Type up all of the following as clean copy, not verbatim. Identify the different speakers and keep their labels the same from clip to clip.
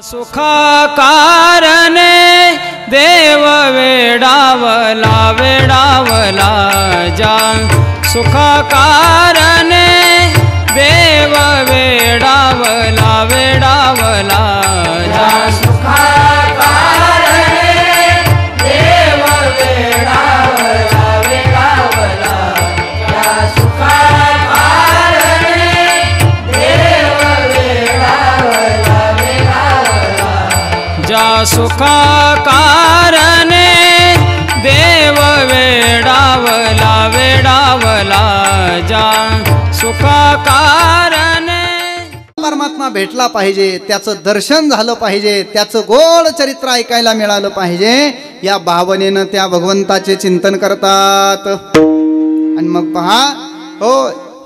Speaker 1: सुखाकारणे देव वेडावला वेडावला जा सुखाकारणे देव वेडावला वेडावला जा
Speaker 2: सुखाकारणे देव वेडावला वेडावला जा सुखाकारणे देव वेडावला वेडावला
Speaker 1: जा सुखाकारणे देव वेडावला वेडावला जा सुखाकारणे
Speaker 3: परमात्मा भेटला पाहिजे, त्याचं दर्शन झालं पाहिजे, त्याचं गोड चरित्र ऐकायला मिळालं पाहिजे, या भावनेनं त्या भगवंताचे चिंतन करतात. आणि मग पहा हो,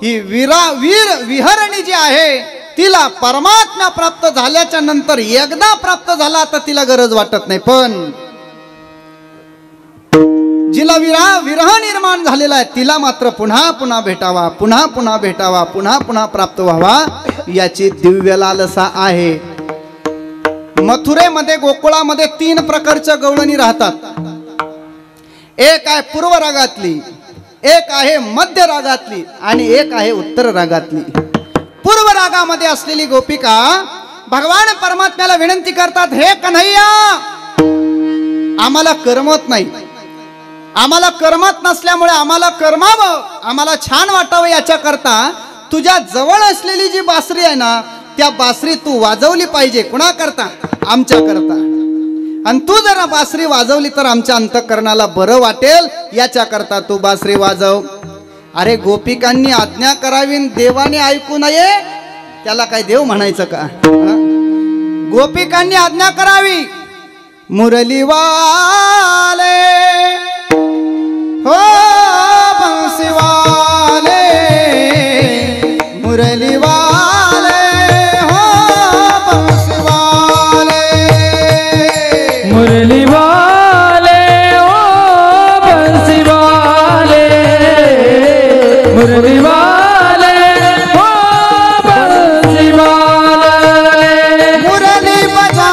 Speaker 3: ही विहरणी जी आहे तिला परमात्मा प्राप्त झाल्याच्या नंतर एकदा प्राप्त झाला तर तिला गरज वाटत नाही, पण जिला विरह निर्माण झालेला आहे तिला मात्र पुन्हा पुन्हा भेटावा, पुन्हा पुन्हा भेटावा, पुन्हा पुन्हा प्राप्त व्हावा याची दिव्य लालसा आहे. मथुरेमध्ये गोकुळामध्ये 3 प्रकारच्या गवळणी राहतात. एक आहे पूर्व रागातली, एक आहे मध्य रागातली आणि एक आहे उत्तर रागातली. पूर्व रागामध्ये असलेली गोपिका भगवान परमात्म्याला विनंती करतात, हे कन्हैया आम्हाला करमत नाही, आम्हाला करमत नसल्यामुळे आम्हाला करमावं, आम्हाला छान वाटावं याच्याकरता तुझ्या जवळ असलेली जी बासरी आहे ना त्या बासरी तू वाजवली पाहिजे. कुणा करता? आमच्या करता. आणि तू जर बासरी वाजवली तर आमच्या अंतःकरणाला बरं वाटेल याच्याकरता तू बासरी वाजव. अरे गोपिकांनी आज्ञा करावी, देवाने ऐकू नये, त्याला काय देव म्हणायचं का? गोपिकांनी आज्ञा करावी, मुरली वाले हो बंसी वाले, मुरली वाले हो बंसी वाले,
Speaker 1: मुरली वाले ओ बंसी वाले, मुरली वाले ओ बंसी वाले,
Speaker 3: मुरली बजा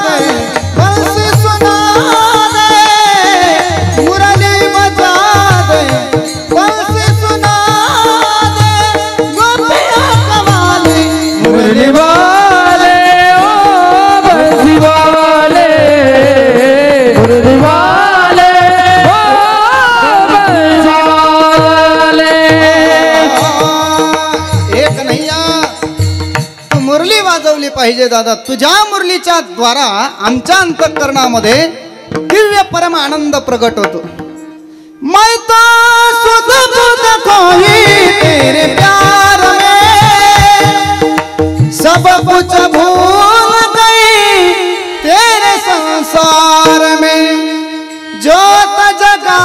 Speaker 3: दे बंसी सुना दे, मुरली बजा दे बंसी सुना दे, गोपिया कवाली
Speaker 1: मुरली वाले ओ बंसी वाले, मुरली वाले ओ बंसी वाले.
Speaker 3: एक नैया तू मुरली वाजवली पाहिजे दादा. तुझ्या मुरलीच्या द्वारा आमच्या अंतःकरणामध्ये दिव्य परम आनंद प्रगट होतो. मैं तो सुध बुध खोई तेरे प्यार में, सब कुछ भूल गई तेरे संसार में, जोत जगा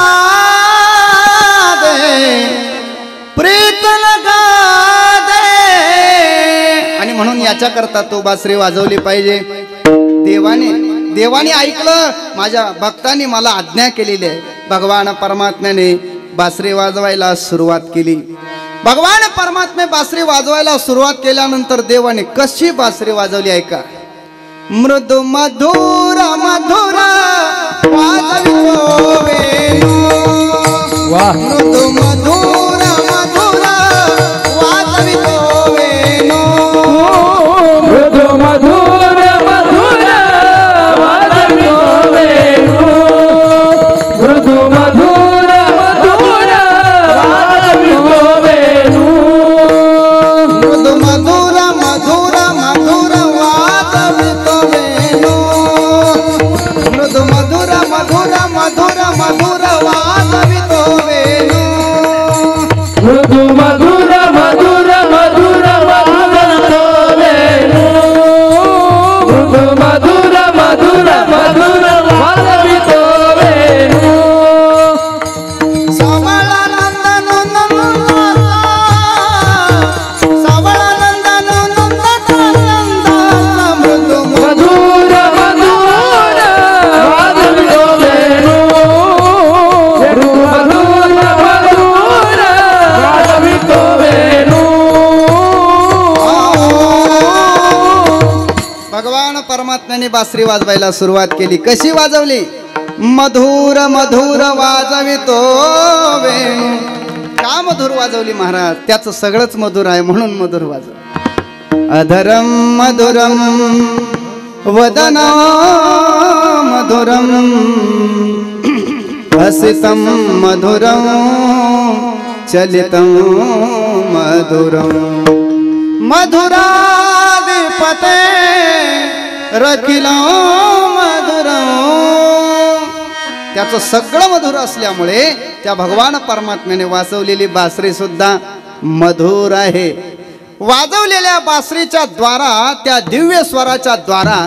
Speaker 3: दे प्रीत लगा दे. आणि म्हणून याच्याकरता तो बासरी वाजवली पाहिजे. देवाने ऐकलं, माझ्या भक्तांनी मला आज्ञा केलेली आहे. भगवान परमात्म्याने बासरी वाजवायला सुरुवात केली. भगवान परमात्मे बासरी वाजवायला सुरुवात केल्यानंतर देवाने कशी बासरी वाजवली ऐका. मृदू मधुर मधुर वाजवितो वेणू, मृदू मधुर मधुर वाजवितो वेणू,
Speaker 1: मृदु मधुर मधुर वाजवितो वेणू, मृदु मधुर मधुर वाजवितो वेणू,
Speaker 3: मृदू मधुर मधुर मधुर वाजवितो वेणू, मृदू मधुर मधुर मधुर मधुर वाजवितो वेणू,
Speaker 1: मृदु मधुर मधुर मधुर वाजवितो वेणू, मृदु मधुर मधुर मधुर वाजवितो वेणू.
Speaker 3: सावळानंदन नंदनाचा, सावळानंदन नंदनाचा मृदू
Speaker 1: मधुर मधुर वाजवितो वेणू, मृदु मधुर मधुर वाजवितो
Speaker 3: भगवान परमात्म्याने बासरी वाजवायला सुरुवात केली. कशी वाजवली? मधुर मधुर वाजवितो वेणू. का मधुर वाजवली महाराज? त्याचं सगळंच मधुर आहे म्हणून मधुर वाजव. अधरम मधुरम वदना मधुरम हसितं मधुरं चलितं मधुरं मधुराधिपते रखिलं मधुरं. त्याचं सगळं मधुर असल्यामुळे त्या भगवान परमात्म्याने वाजवलेली बासरी सुद्धा मधुर आहे. वाजवलेल्या बासरीच्या द्वारा, त्या दिव्य स्वराच्या द्वारा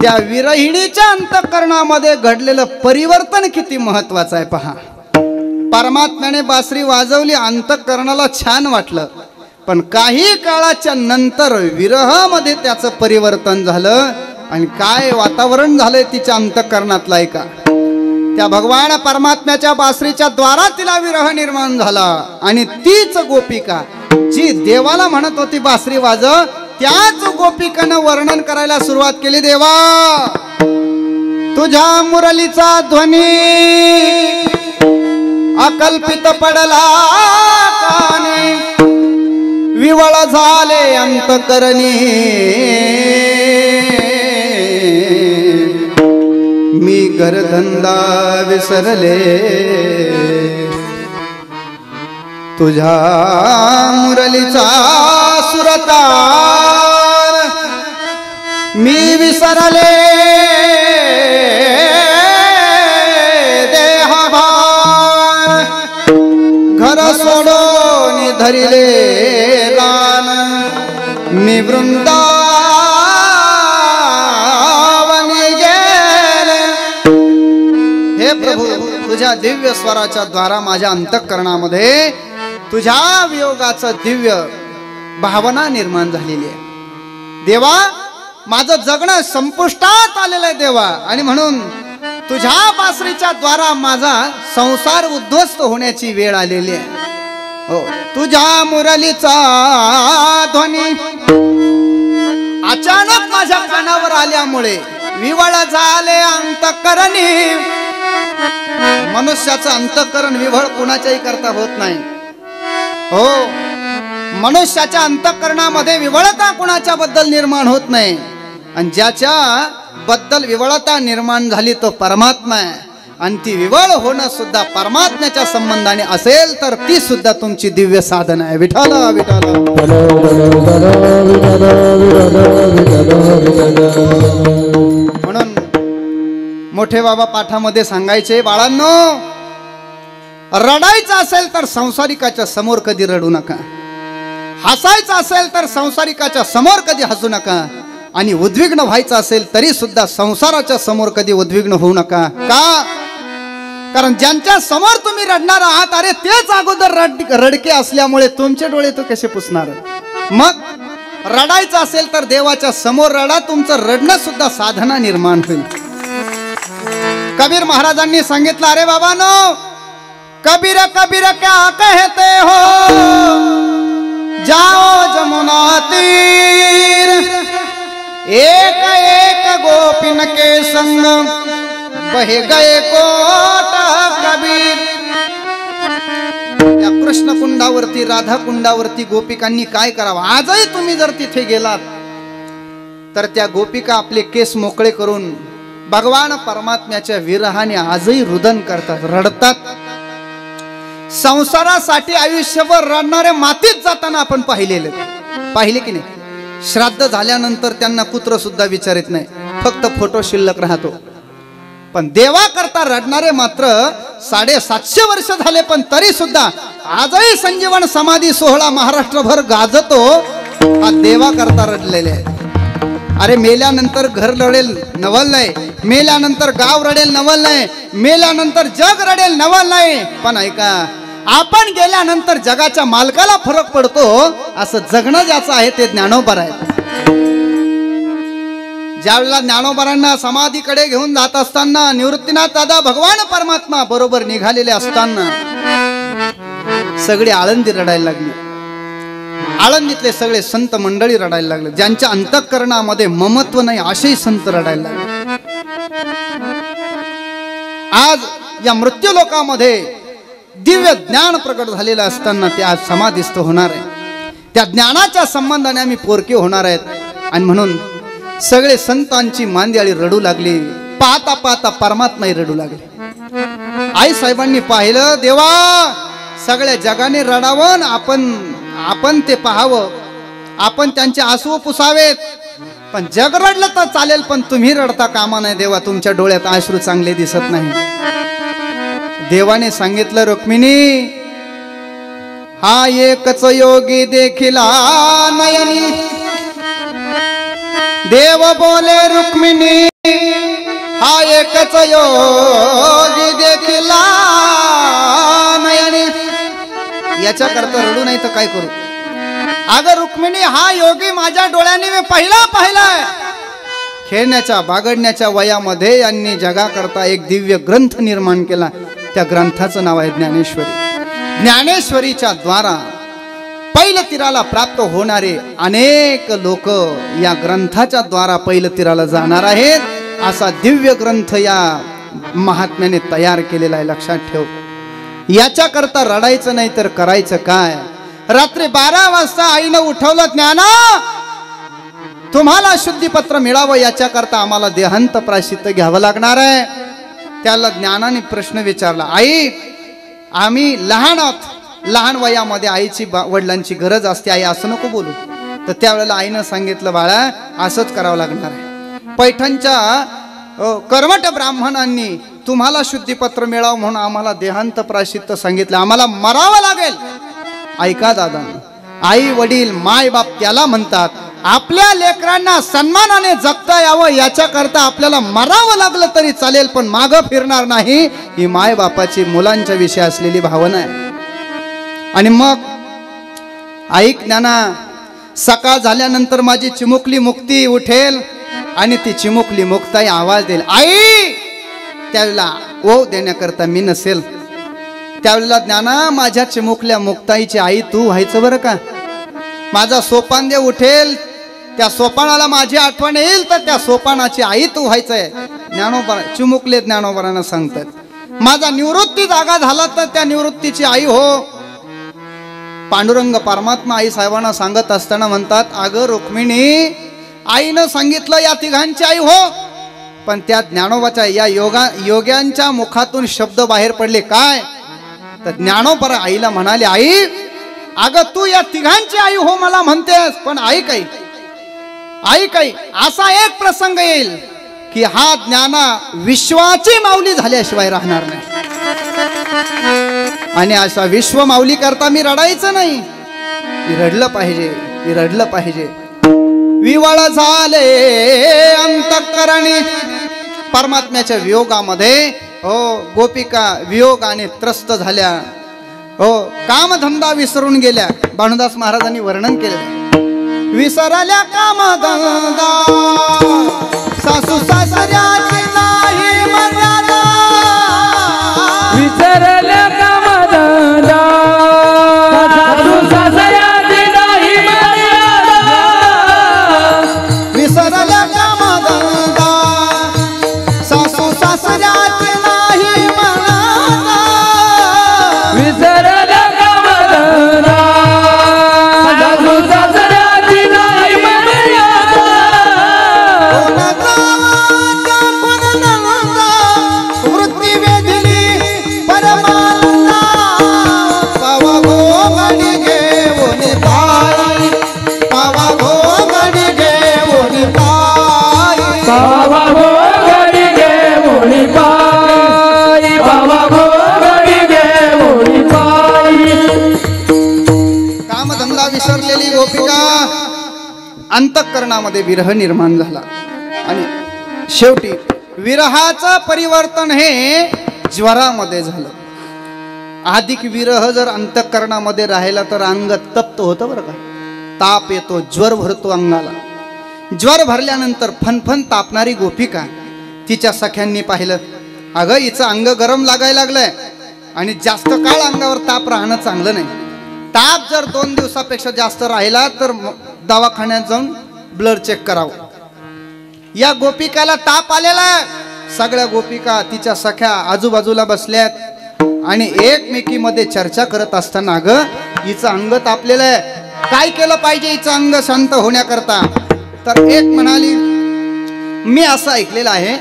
Speaker 3: त्या विरहिणीच्या अंतःकरणामध्ये घडलेलं परिवर्तन किती महत्वाचं आहे पहा. परमात्म्याने बासरी वाजवली, अंतःकरणाला छान वाटलं, पण काही काळाच्या नंतर विरहामध्ये त्याचं परिवर्तन झालं. आणि काय वातावरण झालंय तिच्या अंतःकरणातलं आहे का? त्या भगवान परमात्म्याच्या बासरीच्या द्वारा तिला विरह निर्माण झाला. आणि तीच गोपिका जी देवाला म्हणत होती बासरी वाजव, त्याच गोपिकानं वर्णन करायला सुरुवात केली. देवा, तुझ्या मुरलीचा ध्वनी अकल्पित पडला कानी, विवळ झाले अंतकरणी, मी घरधंदा विसरले, तुझ्या मुरलीचा सुरतार मी विसरले, देहभार घर सोडून धरिले रान, मी वृंदावनी गेले. हे प्रभू, तुझ्या दिव्य स्वराच्या द्वारा माझ्या अंतःकरणामध्ये तुझ्या वियोगाचं दिव्य भावना निर्माण झालेली आहे. देवा, माझं जगणं संपुष्टात आलेलं आहे देवा, आणि म्हणून तुझ्या बासरीच्या द्वारा माझा संसार उद्ध्वस्त होण्याची वेळ आलेली आहे. हो, तुझ्या मुरलीचा ध्वनी अचानक माझ्या कानावर आल्यामुळे विवळ झाले अंतःकरणी. मनुष्याचं अंतःकरण विवळ कुणाच्याही करता होत नाही. हो, मनुष्याच्या अंतःकरणामध्ये विवळता कुणाच्या बद्दल निर्माण होत नाही. आणि ज्याच्या बद्दल विवळता निर्माण झाली तो परमात्मा आहे. आणि ती विवळ होणं सुद्धा परमात्म्याच्या संबंधाने असेल तर ती सुद्धा तुमची दिव्य साधन आहे. विठ्ठल विठ्ठल. म्हणून मोठे बाबा पाठामध्ये सांगायचे, बाळांनो, रडायचं असेल तर संसारिकाच्या समोर कधी रडू नका, हसायचं असेल तर संसारिकाच्या समोर कधी हसू नका, आणि उद्विग्न व्हायचं असेल तरी सुद्धा संसाराच्या समोर कधी उद्विग्न होऊ नका. का? कारण ज्यांच्या समोर तुम्ही रडणार आहात, अरे तेच अगोदर रडके असल्यामुळे तुमचे डोळे तो कसे पुसणार? मग रडायचं असेल तर देवाच्या समोर रडा, तुमचं रडणं सुद्धा साधना निर्माण होईल. कबीर महाराजांनी सांगितलं, अरे बाबानो, कबीर कबीर क्या कहते हो, जाओ जमुना तीर, एक एक गोपिन के संग बहे गए कोट कबीर. त्या कृष्ण कुंडावरती, राधा कुंडावरती गोपिकांनी काय करावं? आजही तुम्ही जर तिथे गेलात तर त्या गोपिका आपले केस मोकळे करून भगवान परमात्म्याच्या विरहाने आजही रुदन करतात, रडतात. संसारासाठी आयुष्यभर रडणारे मातीत जाताना आपण पाहिले की नाही? श्राद्ध झाल्यानंतर त्यांना कुत्र सुद्धा विचारित नाही, फक्त फोटो शिल्लक राहतो. पण देवा करता रडणारे मात्र 750 वर्ष झाले, पण तरी सुद्धा आजही संजीवन समाधी सोहळा महाराष्ट्रभर गाजतो. हा देवा करता रडलेले आहे. अरे मेल्यानंतर घर रडेल नवल नाही, मेल्यानंतर गाव रडेल नवल नाही, मेल्यानंतर जग रडेल नवल नाही, पण ऐका, आपण गेल्यानंतर जगाच्या मालकाला फरक पडतो. असं जगणं ज्याचं आहे ते ज्ञानोबा आहे. ज्यावेळेला ज्ञानोबारांना समाधीकडे घेऊन जात असताना निवृत्तीनाथ दादा भगवान परमात्मा बरोबर निघालेले असताना सगळी आळंदी रडायला लागली. आळंदीतले सगळे संत मंडळी रडायला लागले. ज्यांच्या अंतःकरणामध्ये ममत्व नाही असेही संत रडायला लागले. आज या मृत्यू लोकामध्ये दिव्य ज्ञान प्रकट झालेलं असताना ते आज समाधिस्थ होणार आहे. त्या ज्ञानाच्या संबंधाने आम्ही पोरके होणार आहेत. आणि म्हणून सगळे संतांची मांदियाळी रडू लागली. पाहता पाहता परमात्माही रडू लागले. आई साहेबांनी पाहिलं, देवा सगळ्या जगाने रडावं, आपण ते पाहावं, आपण त्यांचे आसू पुसावेत. पण जग रडलं तर चालेल, पण तुम्ही रडता कामा नाही देवा, तुमच्या डोळ्यात अश्रू चांगले दिसत नाही. देवाने सांगितलं, रुक्मिणी हा एकच योगी देखील नयनी. देव बोले रुक्मिणी हा एकच योगी देखील नयनी. याच्या करता रडू नाही तर काय करू. अगं रुक्मिणी हा योगी माझ्या डोळ्यांनी मी पाहिलाय. खेळण्याच्या बागडण्याच्या वयामध्ये यांनी जगाकरता एक दिव्य ग्रंथ निर्माण केला. त्या ग्रंथाचं नाव आहे ज्ञानेश्वरी. ज्ञानेश्वरीच्या द्वारा पहिलं तीराला प्राप्त होणारे अनेक लोक या ग्रंथाच्या द्वारा पहिलं तीराला जाणार आहेत. असा दिव्य ग्रंथ या महात्म्याने तयार केलेला आहे. लक्षात ठेव. याच्या करता रडायचं नाही तर करायचं काय. रात्री 12 वाजता आईनं उठवलं, ज्ञाना तुम्हाला शुद्धीपत्र मिळावं याच्या करता आम्हाला देहांत प्रायश्चित्त घ्यावं लागणार आहे. त्याला ज्ञानाने प्रश्न विचारला, आई आम्ही लहान आहोत, लहान वयामध्ये आईची वडिलांची गरज असते, आई असं नको बोलू. तर त्यावेळेला आईनं सांगितलं, बाळा असंच करावं लागणार आहे. पैठणच्या कर्मठ ब्राह्मणांनी तुम्हाला शुद्धीपत्र मिळावं म्हणून आम्हाला देहांत प्रायश्चित्त सांगितलं, आम्हाला मरावं लागेल. ऐका दादा, आई वडील माय बाप त्याला म्हणतात. आपल्या लेकरांना सन्मानाने जगता यावं याच्या करता आपल्याला मरावं लागलं तरी चालेल, पण मागं फिरणार नाही. ही माय बापाची मुलांच्या विषयी असलेली भावना आहे. आणि मग ऐक ज्ञाना, सकाळ झाल्यानंतर माझी चिमुकली मुक्ती उठेल आणि ती चिमुकली मुक्ताई आवाज देईल, आई. त्यावेळेला ओ देण्याकरता मी नसेल. त्यावेळेला ज्ञाना माझ्या चिमुकल्या मुक्ताईची आई तू व्हायचं बरं का. माझा सोपान देव उठेल, त्या सोपानाला माझी आठवण येईल तर त्या सोपानाची आई तू व्हायचंय. ज्ञानोबा चिमुकले ज्ञानोबरांना सांगतात. माझा निवृत्ती जागा झाला तर त्या निवृत्तीची आई हो. पांडुरंग परमात्मा आई साहेबांना सांगत असताना म्हणतात, अगं रुक्मिणी आईनं सांगितलं या तिघांची आई हो, पण त्या ज्ञानोबाच्या या योग्यांच्या मुखातून शब्द बाहेर पडले काय. तर ज्ञानोबा आईला म्हणाले, आई अगं तू या तिघांची आई हो मला म्हणतेस, पण आई काही असा एक प्रसंग येईल की हा ज्ञाना विश्वाची माऊली झाल्याशिवाय राहणार नाही. आणि अशा विश्व माऊली करता मी रडायचं नाही, रडलं पाहिजे. विवळ झाले अंतःकरणी परमात्म्याच्या वियोगामध्ये हो गोपिका वियोगाने त्रस्त झाल्या. हो कामधंदा विसरून गेल्या. भानुदास महाराजांनी वर्णन केलं, विसरल्या कामधंदा सासू सासऱ्याची नाही मर्यादा.
Speaker 1: विसरल्या कामधंदा सासू सासऱ्याची नाही मर्यादा.
Speaker 3: विसरल्या कामधंदा सासू सासऱ्याची नाही मर्यादा.
Speaker 1: विसरल्या कामधंदा सासू सासऱ्याची नाही मर्यादा.
Speaker 3: वृत्ती वेधली परमानंदा. पावा घोगडी घेऊन पायी, पावा घोगडी घेऊन पायी.
Speaker 1: बाबा घोगडी घेऊन पायी, बाबा घोगडी घेऊन पायी.
Speaker 3: कामधंदा विसरलेली गोपिका अंतःकरणामध्ये विरह निर्माण झाला. आणि शेवटी विरहाचं परिवर्तन हे ज्वरामध्ये झालं. अधिक विरह जर अंतःकरणामध्ये राहिला तर अंग तप्त होतं बरं का. ताप येतो, ज्वर भरतो अंगाला. ज्वर भरल्यानंतर फनफन तापणारी गोपिका तिच्या सख्यांनी पाहिलं, अगं हिचं अंग गरम लागायला लागलंय आणि जास्त काळ अंगावर ताप राहणं चांगलं नाही. ताप जर 2 दिवसापेक्षा जास्त राहिला तर दवाखान्यात जाऊन ब्लड चेक करावं. या गोपिकाला ताप आलेला आहे. सगळ्या गोपिका तिच्या सख्या आजूबाजूला बसल्यात आणि एकमेकीमध्ये चर्चा करत असताना अगं हिचं अंग तापलेलं आहे, काय केलं पाहिजे हिचं अंग शांत होण्याकरता. तर एक म्हणाली, मी असं ऐकलेलं आहे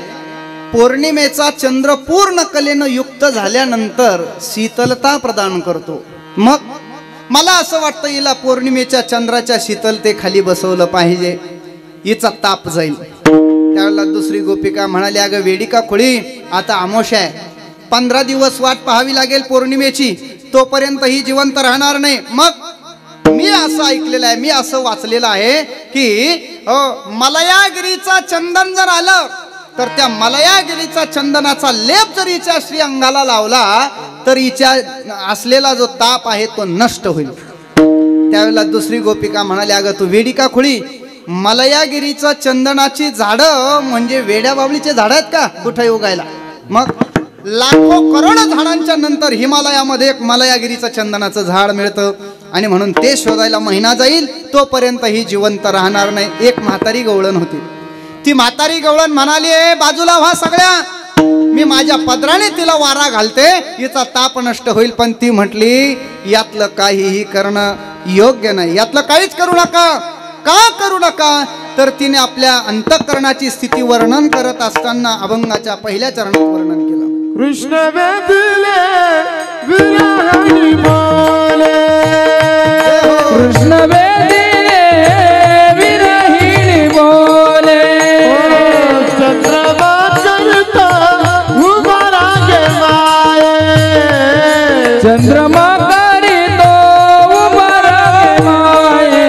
Speaker 3: पौर्णिमेचा चंद्र पूर्ण कलेनं युक्त झाल्यानंतर शीतलता प्रदान करतो. मग मला असं वाटतं हिला पौर्णिमेच्या चंद्राच्या शीतलतेखाली बसवलं पाहिजे, हिचा ताप जाईल. त्यावेळेला दुसरी गोपिका म्हणाली, अगं वेडिका खुळी, आता आमोश आहे, 15 दिवस वाट पाहावी लागेल पौर्णिमेची, तोपर्यंत ही जिवंत राहणार नाही. मग मी असं ऐकलेलं आहे, मी असं वाचलेलं आहे की मलयागिरीचा चंदन जर आलं तर त्या मलयागिरीचा चंदनाचा लेप जर हिच्या श्री अंगाला लावला तर हिच्या असलेला जो ताप आहे तो नष्ट होईल. त्यावेळेला दुसरी गोपिका म्हणाली, अगं तू वेडिका खुळी, मलयागिरीचं चंदनाची झाडं म्हणजे वेड्या बाबळीचे झाड आहेत का कुठे उगायला. मग लाखो करोडो झाडांच्या नंतर हिमालयामध्ये एक मलयागिरीचं चंदनाचं झाड मिळतं आणि म्हणून ते शोधायला महिना जाईल, तोपर्यंत ही जिवंत राहणार नाही. एक म्हातारी गवळण होती. ती म्हातारी गवळण म्हणाली, बाजूला व्हा सगळ्या, मी माझ्या पदराने तिला वारा घालते, हिचा ताप नष्ट होईल. पण ती म्हटली, यातलं काहीही करणं योग्य नाही, यातलं काहीच करू नका. का करू नका तर तिने आपल्या अंतःकरणाची स्थिती वर्णन करत असताना अभंगाच्या पहिल्या चरणात वर्णन केलं.
Speaker 2: कृष्ण वेदिले विरहानी बोले,
Speaker 1: कृष्ण वेदिले विरहिणी बोले,
Speaker 2: चंद्रमा करता उभा रागे माये,
Speaker 1: चंद्रमा करीतो उभा रागे माये,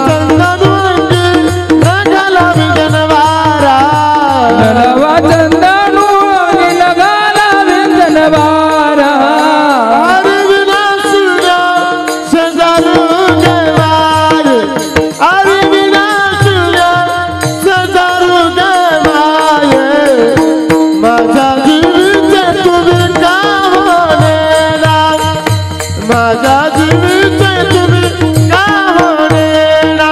Speaker 2: चंदन नगला जनवारा,
Speaker 1: नलवा चंदनु नगाला जनवारा,
Speaker 2: हरि विनाशुरा सजारू गवार, हरि विनाशुरा सजारू गवाये, माझा जीवित तुम्ही का होणेला, माझा जीवित तुम्ही का होणेला,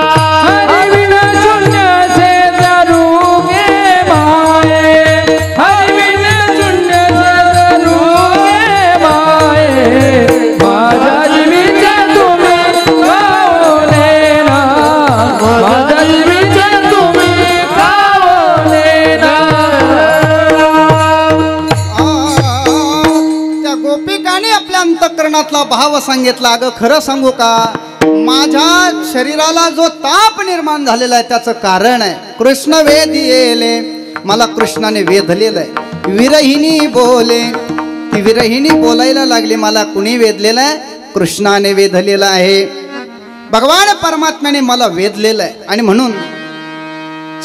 Speaker 1: हरिविना शून्य से दारू गे माये, हरिविना शून्य से दारू गे माये, माझा जीवित तुम्ही गावलेला, माझा जीवित तुम्ही गावलेला.
Speaker 3: त्या गोपिकाने आपल्या अंतःकरणातला भाव सांगितला. अगं खरं सांगू का, माझ्या शरीराला जो ताप निर्माण झालेला आहे त्याचं कारण आहे कृष्ण वेदिले, मला कृष्णाने वेधलेलं आहे. विरहिणी बोले, ती विरहिणी बोलायला लागली, मला कुणी वेधलेलं आहे, कृष्णाने वेधलेलं आहे. भगवान परमात्म्याने मला वेधलेलं आहे आणि म्हणून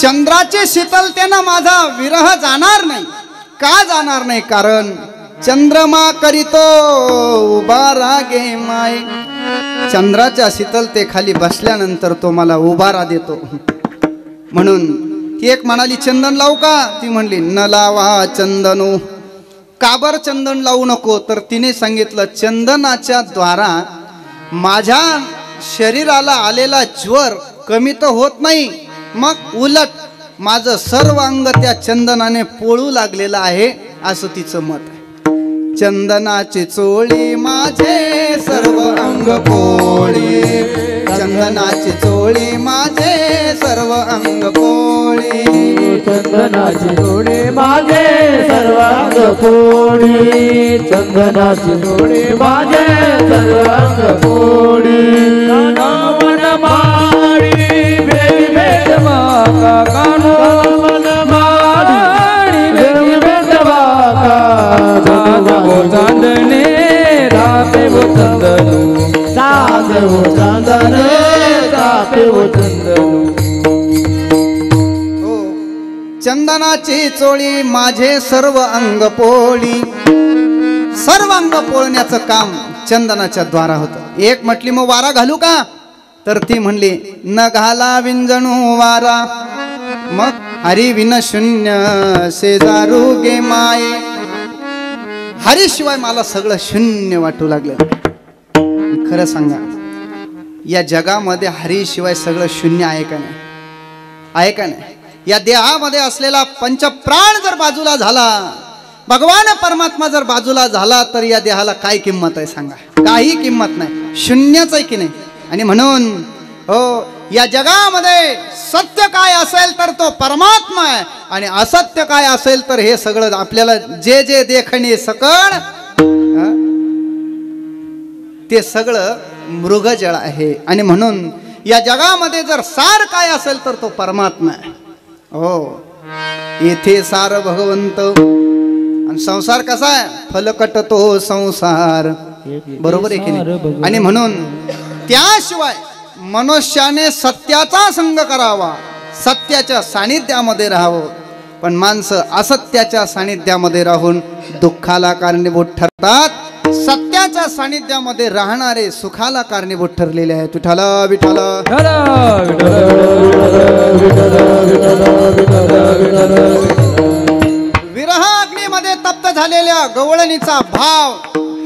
Speaker 3: चंद्राचे शीतलतेनं माझा विरह जाणार नाही. का जाणार नाही, कारण चंद्रमा करीतो उभा रागे माय, चंद्राच्या शीतलतेखाली बसल्यानंतर तो मला उभारा देतो. म्हणून ती एक म्हणाली, चंदन लावू का, ती म्हणली न लावा चंदनो. काबर चंदन लावू नको, तर तिने सांगितलं चंदनाच्या द्वारा माझ्या शरीराला आलेला ज्वर कमी तर होत नाही, मग उलट माझं सर्व अंग त्या चंदनाने पोळू लागलेलं आहे, असं तिचं मत आहे. चंदनाची चोळी माझे सर्व अंग पोळी, चंदनाची चोळी माझे सर्व अंग पोळी,
Speaker 2: चंदनाची जोडे माझे सर्वांग पोळी, चंदनाची जोडे माझे सर्वांग पोळी,
Speaker 1: मन मारी बेबी बेटवा का कानो, मन मारी बेबी बेटवा का जादवो चांदने राते वो चंदनु,
Speaker 2: साधे वो चांदने तापे वो चंदनू.
Speaker 3: हो, चंदनाची चोळी माझे सर्व अंग पोळी. सर्व अंग पोळण्याचं काम चंदनाच्या द्वारा होतं. एक म्हटली मग वारा घालू का, तर ती म्हणली न घाला विंजणू वारा, मग हरी विन शून्य शेजारू गे माये, हरीशिवाय मला सगळं शून्य वाटू लागलं. खरं सांगा, या जगामध्ये हरीशिवाय सगळं शून्य आहे का नाही? आहे का नाही? या देहामध्ये असलेला पंचप्राण जर बाजूला झाला, भगवान परमात्मा जर बाजूला झाला, तर या देहाला काय किंमत आहे सांगा? काही किंमत नाही, शून्यच आहे की नाही? आणि म्हणून हो, या जगामध्ये सत्य काय असेल तर तो परमात्मा आहे, आणि असत्य काय असेल तर हे सगळं आपल्याला जे जे देखणे सकळ ते सगळं मृगजळ आहे. आणि म्हणून या जगामध्ये जर सार काय असेल तर तो परमात्मा आहे. हो, येथे सार भगवंत. आणि संसार कसा आहे? फलकट तो संसार, बरोबर आहे की नाही? आणि म्हणून त्याशिवाय मनुष्याने सत्याचा संग करावा, सत्याच्या सानिध्यामध्ये राहावं. पण माणसं असत्याच्या सानिध्यामध्ये राहून दुःखाला कारणीभूत ठरतात. सत्याच्या सानिध्यामध्ये राहणारे सुखाला कारणीभूत ठरलेले आहेत. विठ्ठला विठ्ठला विरह अग्नीमध्ये तप्त झालेल्या गवळणीचा भाव,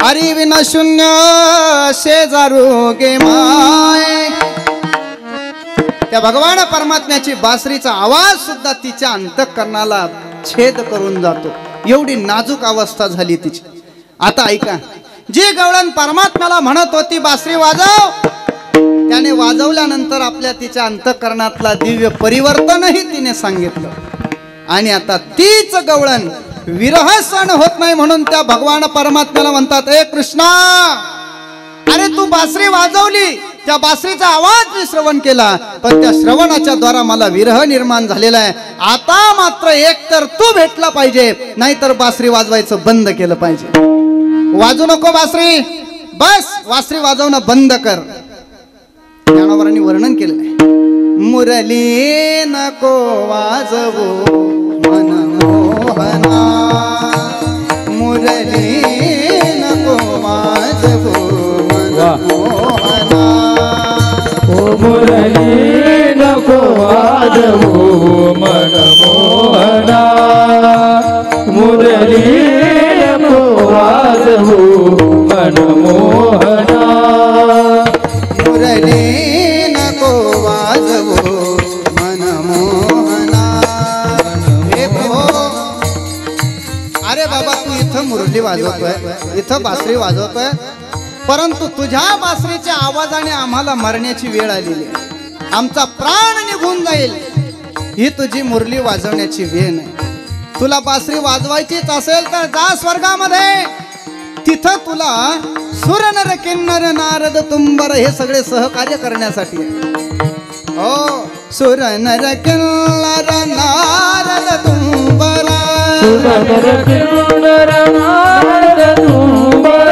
Speaker 3: हरी विन शून्य शेजारू गे माय. त्या भगवान परमात्म्याची बासरीचा आवाज सुद्धा तिच्या अंतःकरणाला छेद करून जातो. एवढी नाजूक अवस्था झाली तिची. आता ऐका, जी गवळण परमात्म्याला म्हणत होती बासरी वाजव, त्याने वाजवल्यानंतर आपल्या तिच्या अंतःकरणातला दिव्य परिवर्तनही तिने सांगितलं. आणि आता तीच गवळण विरह सहन होत नाही म्हणून त्या भगवान परमात्म्याला म्हणतात, ए कृष्णा, अरे तू बासरी वाजवली, त्या बासरीचा आवाज मी श्रवण केला, पण त्या श्रवणाच्या द्वारा मला विरह निर्माण झालेला आहे. आता मात्र एक तर तू भेटला पाहिजे, नाहीतर बासरी वाजवायचं बंद केलं पाहिजे. वाजू नको बासरी, बस बासरी वाजवणं बंद कर. ज्ञानोबांनी वर्णन केलेलं आहे, मुरली नको वाजवू मनमोहना, मुरली नको वाजवू मनमोहना,
Speaker 1: ओ मुरली नको वाजवू मनमोहना, मुरली नको वाजवू मनमोहना,
Speaker 3: मुरली नको वाजवू मनमोहना. हे प्रभो, अरे बाबा, तू इथं मुरली वाजवतोय, इथं बासरी वाजवतोय, परंतु तुझ्या बासरीच्या आवाजाने आम्हाला मरण्याची वेळ आलेली आहे. आमचा प्राण निघून जाईल. ही तुझी मुरली वाजवण्याची वेळ नाही. तुला बासरी वाजवायचीच असेल तर जा स्वर्गामध्ये. तिथं तुला सुर नर किन्नर नारद तुंबर हे सगळे सहकार्य करण्यासाठी. हो, सुर नर किन्नर नारद तुंबर,
Speaker 1: सुर नर किन्नर नारद तुंबर,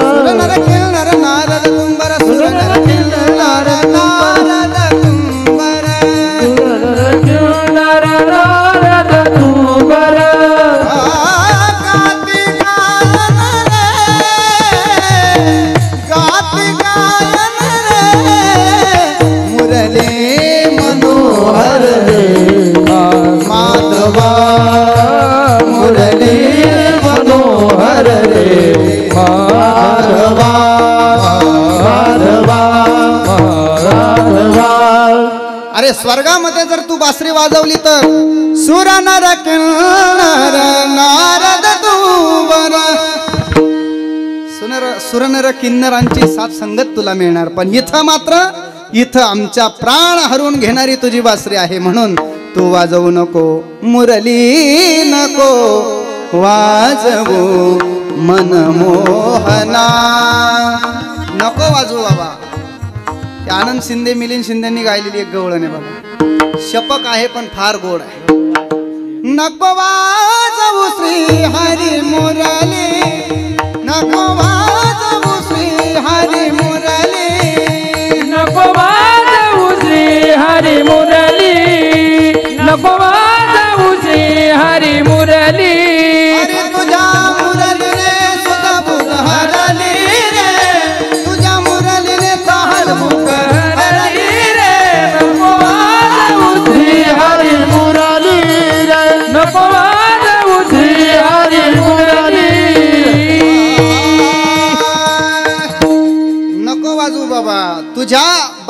Speaker 3: सुर नर किन्नर नारद तुंबर, सुर नर किन्नर नारद तुंबर,
Speaker 1: सुर नर किन्नर नारद तुंबर.
Speaker 3: गाती गायन रे, गाती गायन रे, मुरली मनोहर रे माधवा, मुरली मनोहर रे माधवा, माधवा, माधवा. अरे स्वर्गामध्ये जर तू बासरी वाजवली तर सुर नर किन्नर नारद तुंबर, सुर नर किन्नरांची साथ संगत तुला मिळणार. पण इथं मात्र, इथं आमच्या प्राण हरून घेणारी तुझी बासरी आहे, म्हणून तू वाजवू नको, मुरली नको वाजवू मनमोहना. नको वाजवू बाबा. आनंद शिंदे, मिलिंद शिंदेंनी गायलेली एक गवळण आहे बाबा, शपक आहे पण फार गोड आहे. नको वाजवू श्री हरी मुरली, नको वाजवू श्री हरी मुरली,
Speaker 1: नको वाजवू श्री हरी मुरली, नको वाजवू श्री हरी मुरली.
Speaker 3: अरे तुझ्या मुरलीने सुद्धा बुध हरली रे, तुझ्या मुरलीने तहान मुख हरली रे.
Speaker 1: नको वाजवू श्री हरी मुरली रे, नको वाजवू श्री हरी मुरली.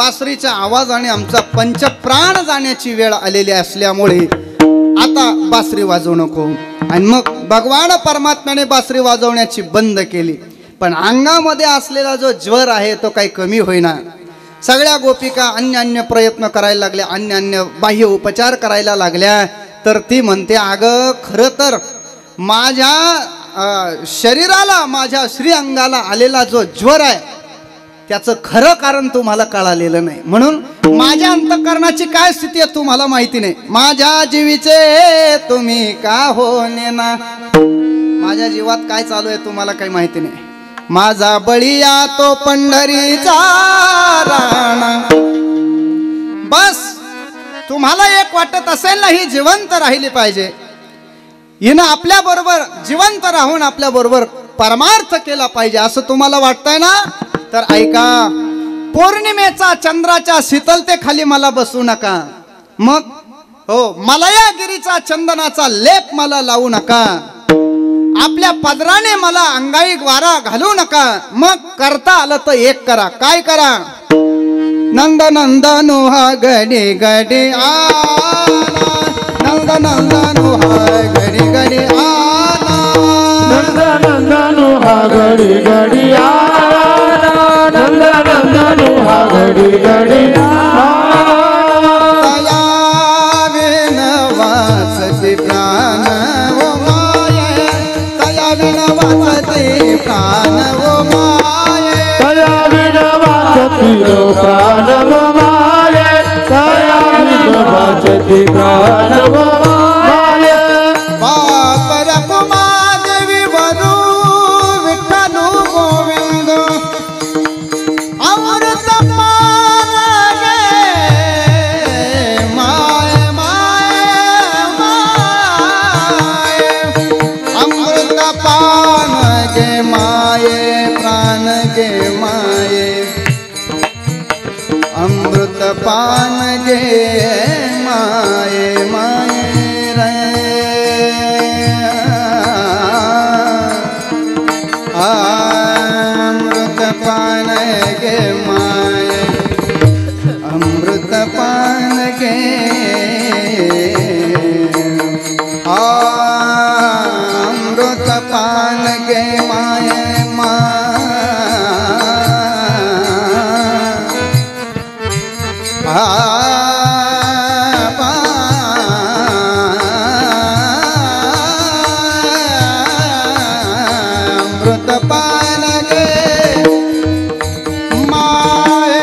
Speaker 3: बासरीच्या आवाजाने आमचा पंचप्राण जाण्याची वेळ आलेली असल्यामुळे आता बासरी वाजवू नको. आणि मग भगवान परमात्म्याने बासरी वाजवण्याची बंद केली. पण अंगामध्ये असलेला जो ज्वर आहे तो काही कमी होईना. सगळ्या गोपिका अन्य प्रयत्न करायला लागल्या, अन्य बाह्य उपचार करायला लागल्या. तर ती म्हणते, अगं खरं तर माझ्या शरीराला, माझ्या श्रीअंगाला आलेला जो ज्वर आहे त्याचं खरं कारण तुम्हाला कळालेलं नाही. म्हणून माझ्या अंतःकरणाची काय स्थिती आहे तुम्हाला माहिती नाही. माझ्या जीवीचे तुम्ही का होणे ना, माझ्या जीवात काय चालू आहे तुम्हाला काही माहिती नाही. माझा बळीया तो पंढरीचा राणा. बस तुम्हाला एक वाटत असेल ना ही जिवंत राहिली पाहिजे, हिनं आपल्या बरोबर जिवंत राहून आपल्या बरोबर परमार्थ केला पाहिजे असं तुम्हाला वाटतंय ना, तर ऐका. पौर्णिमेचा चंद्राच्या शीतलतेखाली मला बसू नका. मग हो, मलयागिरीचा चंदनाचा लेप मला लावू नका. आपल्या पदराने मला अंगाई वारा घालू नका. मग करता आलं तर एक करा. काय करा? नंद नंदनु हा गडी गडी आना, नंद नंदनु हा गडी गडी आना,
Speaker 2: नंद नंदनु हा गडी गडी आना, नंद नंदनु हा गडी गडी आना.
Speaker 3: तया विन वाचते प्राण ओ माये, तया विन वाचते प्राण ओ माये,
Speaker 2: तया विन वाचती प्राण ओ माये, तया विन वाचती प्राण ओ माये.
Speaker 3: बापर कुमादेवी वरू विठ्ठलू गोविंद अमृत पान गे माय माय माय, अमृत पान गे माये, प्राण गे माये, अमृत पान गे माये माये रे. अमृत पान गे माये, अमृत पान गे, अमृत पान गे माये अमृत पान गे माये माये. अमृत पान गे माये,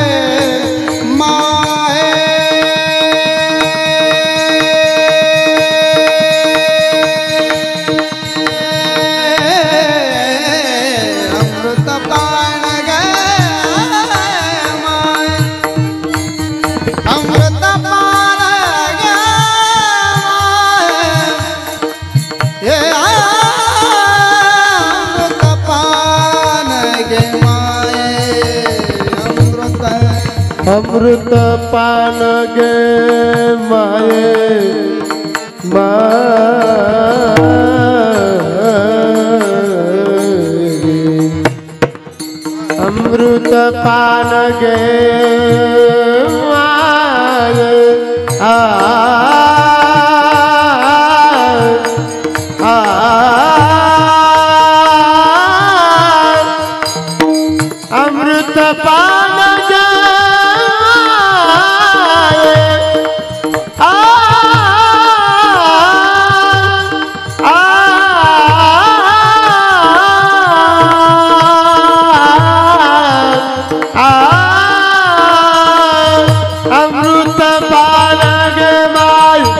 Speaker 3: अमृत पान गे माये, अमृत पान गे माये,
Speaker 2: अमृत पान गे माये माये, अमृत पान गे माये. अमृत पान गे अमृत पान गे माये,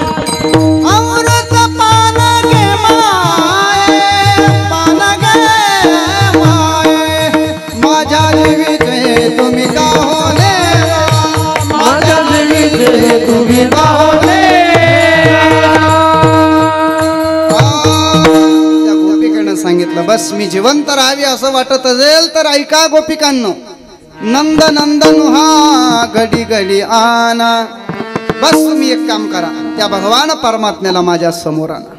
Speaker 3: अमृत पान गे माये, पान गे माये. माझ्या जीवीचे तुम्ही का होणे, माझ्या जीवीचे तुम्ही का होणे. त्या गोपिकेनं सांगितलं, बस मी जिवंत राहावी असं वाटत असेल तर ऐका गोपिकांनो. नंद नंदनु हा घडी घडी आना. बस तुम्ही एक काम करा, त्या भगवान परमात्म्याला माझ्या समोर आणा.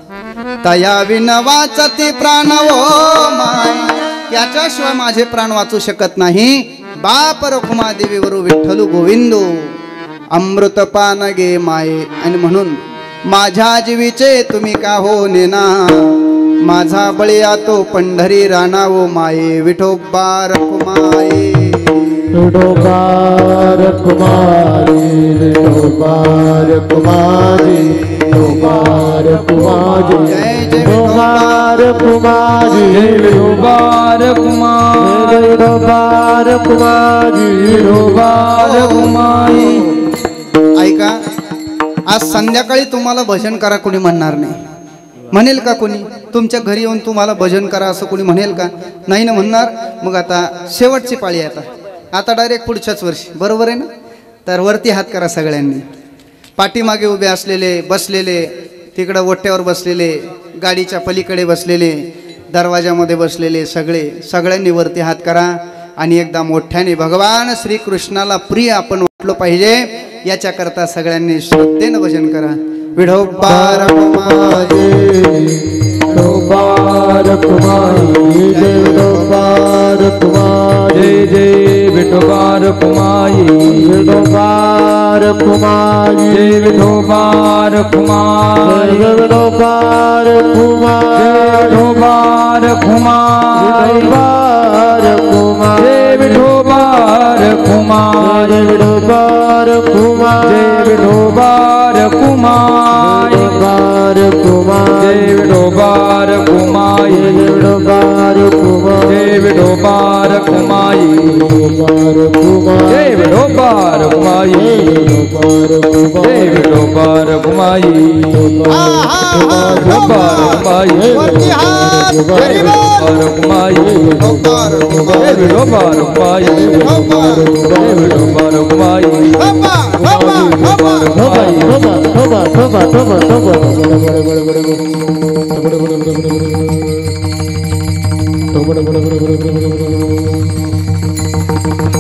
Speaker 3: तया विन वाचती प्राण ओ माय, त्याच्याशिवाय माझे प्राण वाचू शकत नाही. बाप रखुमा देवी वरु विठ्ठलू गोविंदो अमृतपान गे माये. आणि म्हणून माझ्या जीवीचे तुम्ही का हो नेना, माझा बळीया तो पंढरी राणावो माये. विठोबा रखुमाये
Speaker 2: विठोबा रखुमाई, विठोबा रखुमाई, विठोबा रखुमाई,
Speaker 3: जय जय
Speaker 2: विठोबा रखुमाई,
Speaker 1: विठोबा रखुमाई,
Speaker 2: विठोबा रखुमाई,
Speaker 1: विठोबा रखुमाई.
Speaker 3: ऐका, आज संध्याकाळी तुम्हाला भजन करा कोणी म्हणणार नाही. म्हणेल का कोणी? तुमच्या घरी येऊन तुम्हाला भजन करा असं कोणी म्हणेल का? नाही ना म्हणणार. मग आता शेवटची पाळी आहे. आता डायरेक्ट पुढच्याच वर्षी, बरोबर आहे ना? तर वरती हात करा सगळ्यांनी. पाठीमागे उभे असलेले, बसलेले, तिकडं ओट्यावर बसलेले, गाडीच्या पलीकडे बसलेले, दरवाजामध्ये बसलेले सगळ्यांनी वरती हात करा आणि एकदा मोठ्याने भगवान श्रीकृष्णाला प्रिय आपण वाटलो पाहिजे याच्याकरता सगळ्यांनी श्रद्धेनं भजन करा. विठोबा रखुमाई,
Speaker 2: विठोबा रखुमाई, जय विठोबा रखुमाई,
Speaker 1: जय जय विठोबा रखुमाई,
Speaker 2: विठोबा रखुमाई,
Speaker 1: जय विठोबा रखुमाई,
Speaker 2: जय विठोबा रखुमाई,
Speaker 1: विठोबा रखुमाई,
Speaker 2: विठोबा रखुमाई,
Speaker 1: जय विठोबा रखुमाई,
Speaker 2: जय विठोबा रखुमाई,
Speaker 1: जय विठोबा रखुमाई, जय विठोबा रखुमाई, जय विठोबा रखुमाई, जय विठोबा रखुमाई, जय विठोबा रखुमाई, विठोबा रखुमाई,
Speaker 3: वरती हात, हरी बोल.
Speaker 1: रखुमाई,
Speaker 3: विठोबा
Speaker 1: जय विठोबा रखुमाई, जय विठोबा रखुमाई,
Speaker 3: विठोबा, विठोबा, विठोबा.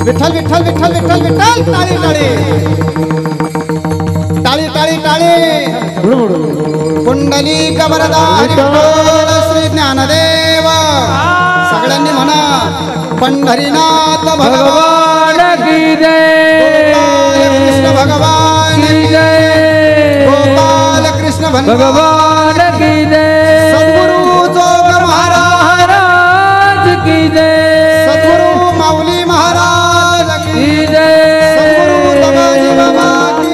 Speaker 3: विठ्ठल विठ्ठल विठ्ठल विठ्ठल विठ्ठल. टाळी टाळी टाळी टाळी टाळी. कुंडली कबरदा हरिबोल श्री ज्ञानदेव. सगळ्यांनी म्हणा पंढरीनाथ भगवान
Speaker 1: की जय,
Speaker 3: कृष्ण भगवान
Speaker 1: की जय,
Speaker 3: गोपाल कृष्ण
Speaker 1: भगवान की जय,
Speaker 3: सद्गुरु जोग महाराज
Speaker 1: महाराज की जय,
Speaker 3: सद्गुरु माऊली महाराज
Speaker 1: की जय,
Speaker 3: सद्गुरु दमाजी बाबा की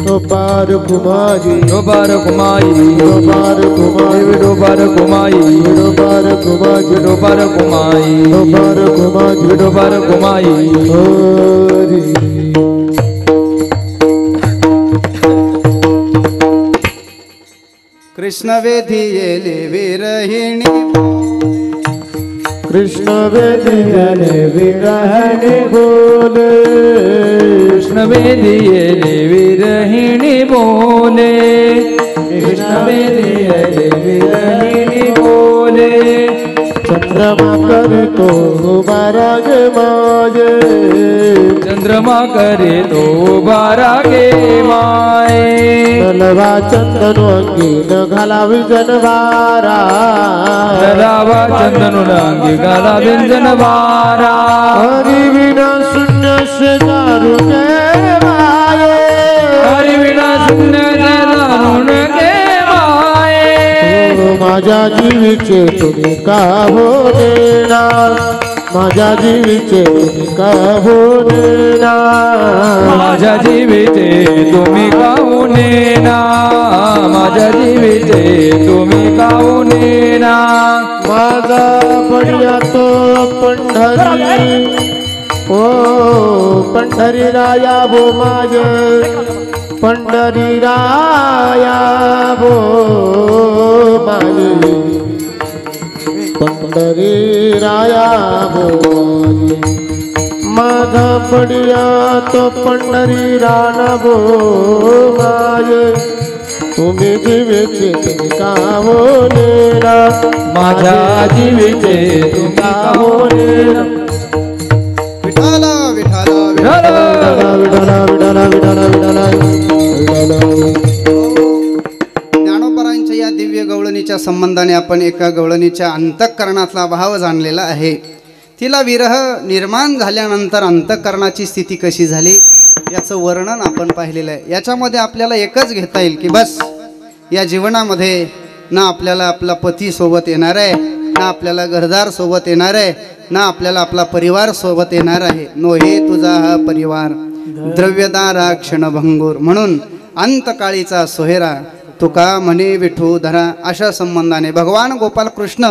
Speaker 2: विठोबा रखुमाई,
Speaker 1: विठोबा रखुमाई,
Speaker 2: विठोबा रखुमाई,
Speaker 1: विठोबा रखुमाई,
Speaker 2: विठोबा रखुमाई,
Speaker 1: विठोबा रखुमाई,
Speaker 2: विठोबा रखुमाई,
Speaker 1: विठोबा रखुमाई.
Speaker 2: हरी.
Speaker 3: कृष्ण वेधी येले विरहिणी.
Speaker 2: कृष्ण वेदियने विरहने बोले,
Speaker 1: कृष्ण वेदिये विरहिणी बोले, कृष्ण वेदिये विरहिणी बोले,
Speaker 2: चंद्रमा करतो बाराग माझे,
Speaker 1: चंद्रमा करे तो बारागे माये,
Speaker 2: नलवा चंदन अंगी न घालावी जनवारा,
Speaker 1: नलावा चंदनु अंगी गाला व्यंजन वारा,
Speaker 2: हरि विना शून्य से दारू के माये,
Speaker 1: हरि विना शून्य दारुण के माये.
Speaker 2: माझ्या जीवीचे तुम्ही का हो देणार, माझ्या जीवीचे तुम्ही का हो देणार,
Speaker 1: माझ्या जीविते तुम्ही काहून नेना, माझ्या जीविते तुम्ही काहून नेना.
Speaker 2: माझा बढिया तो पंढरी, ओ पंढरी राया भो माझे, पंढरी राया भो माझे, पंढरी राया भो माझा बढिया तो पंढरी राणा भो माझे, तुम्ही जीवेचे तुम्ही का हो नेना,
Speaker 1: माझ्या जीविते तुम्ही काहून नेना.
Speaker 3: विठाल विठाल
Speaker 1: विठ्ठल,
Speaker 2: विठला विठला विठला विठला विठला.
Speaker 3: ज्ञानोबरायांच्या या दिव्य गवळणीच्या संबंधाने आपण एका गवळणीच्या अंतःकरणातला भाव जाणलेला आहे. तिला विरह निर्माण झाल्यानंतर अंतःकरणाची स्थिती कशी झाली याचं वर्णन आपण पाहिलेलं आहे. याच्यामध्ये आपल्याला एकच घेता येईल की बस या जीवनामध्ये ना आपल्याला आपला पती सोबत येणार आहे, ना आपल्याला घरदार सोबत येणार आहे, ना आपल्याला आपला परिवार सोबत येणार आहे. नो हे तुझा हा परिवार द्रव्यदारा क्षणभंगूर. म्हणून अंतकाळीचा सोहेरा तुका म्हणे विठू धरा. अशा संबंधाने भगवान गोपाल कृष्ण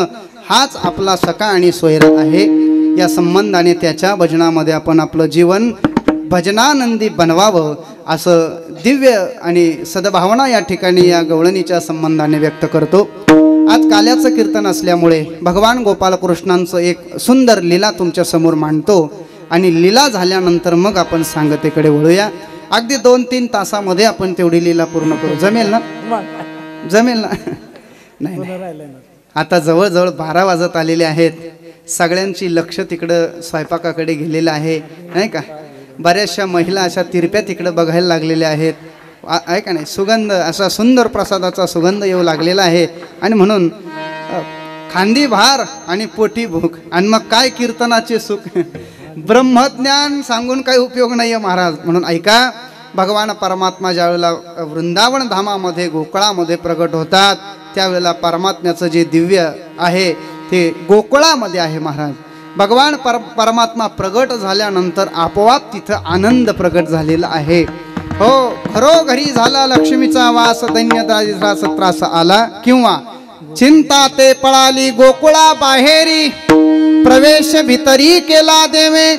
Speaker 3: हाच आपला सखा आणि सोहेरा आहे. या संबंधाने त्याच्या भजनामध्ये आपण आपलं जीवन भजनानंदी बनवावं असं दिव्य आणि सद्भावना या ठिकाणी या गवळणीच्या संबंधाने व्यक्त करतो. आज काल्याचं कीर्तन असल्यामुळे भगवान गोपालकृष्णांचं एक सुंदर लीला तुमच्या समोर मांडतो आणि लीला झाल्यानंतर मग आपण सांगतेकडे वळूया. अगदी 2-3 तासामध्ये आपण तेवढी लीला पूर्ण करू. जमेल ना? जमेल ना? नाही, आता जवळजवळ 12 वाजत आलेले आहेत. सगळ्यांची लक्ष तिकडं स्वयंपाकाकडे गेलेलं आहे नाही का. बऱ्याचशा महिला अशा तिरप्या तिकडं बघायला लागलेल्या आहेत. आहे का नाही. सुगंध असा सुंदर प्रसादाचा सुगंध येऊ लागलेला आहे. आणि म्हणून खांदी भार आणि पोटी भूक आणि मग काय कीर्तनाचे सुख. ब्रह्मज्ञान सांगून काही उपयोग नाही आहे महाराज. म्हणून ऐका, भगवान परमात्मा ज्यावेळेला वृंदावन धामामध्ये गोकुळामध्ये प्रगट होतात त्यावेळेला परमात्म्याचं जे दिव्य आहे ते गोकुळामध्ये आहे महाराज. भगवान परमात्मा प्रगट झाल्यानंतर आपोआप तिथं आनंद प्रगट झालेला आहे. हो, घरोघरी झाला लक्ष्मीचा वास, दैन्यदारीचा त्रास आला किंवा चिंता ते पळाली गोकुळा बाहेरी, प्रवेश भितरी केला देवे.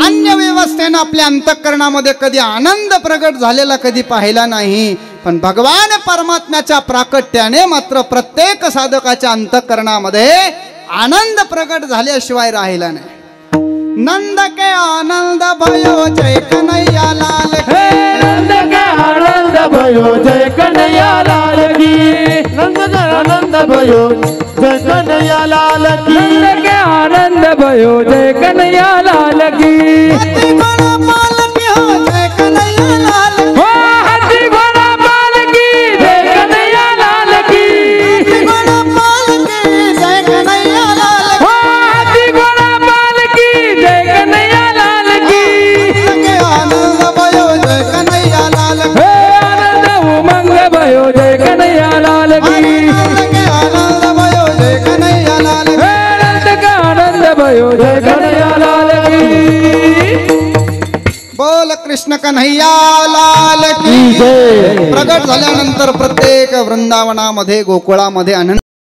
Speaker 3: अन्य व्यवस्थेनं आपल्या अंतःकरणामध्ये कधी आनंद प्रगट झालेला कधी पाहिला नाही. पण भगवान परमात्म्याच्या प्राकट्याने मात्र प्रत्येक साधकाच्या अंतःकरणामध्ये आनंद प्रगट झाल्याशिवाय राहिला नाही. नंद के आनंद भयो जय कन्हैया लाल की.
Speaker 1: नंद के आनंद भयो जय कन्हैया लाल की.
Speaker 2: नंद के आनंद भयो जय कन्हैया लाल की.
Speaker 1: नंद के आनंद भयो जय कन्हैया लाल की.
Speaker 3: हाथी घोड़ा पालकी हो जय कन्हैया लाल की.
Speaker 1: हो हाथी घोड़ा पालकी जय कन्हैया लाल की.
Speaker 3: हाथी घोड़ा पालकी जय कन्हैया लाल की.
Speaker 1: हो हाथी घोड़ा पालकी जय कन्हैया लाल की.
Speaker 3: नंद के आनंद भयो जय कन्हैया लाल की.
Speaker 1: हे आनंद उमंग भयो जय कन्हैया लाल की.
Speaker 3: नंद के आनंद भयो जय कन्हैया लाल की.
Speaker 1: हे नंद का आनंद भयो जय कन्हैया लाल की.
Speaker 3: बोल कृष्ण कन्हैया लाल की. प्रगट झाल्यानंतर प्रत्येक वृंदावनामध्ये गोकुळामध्ये आनंद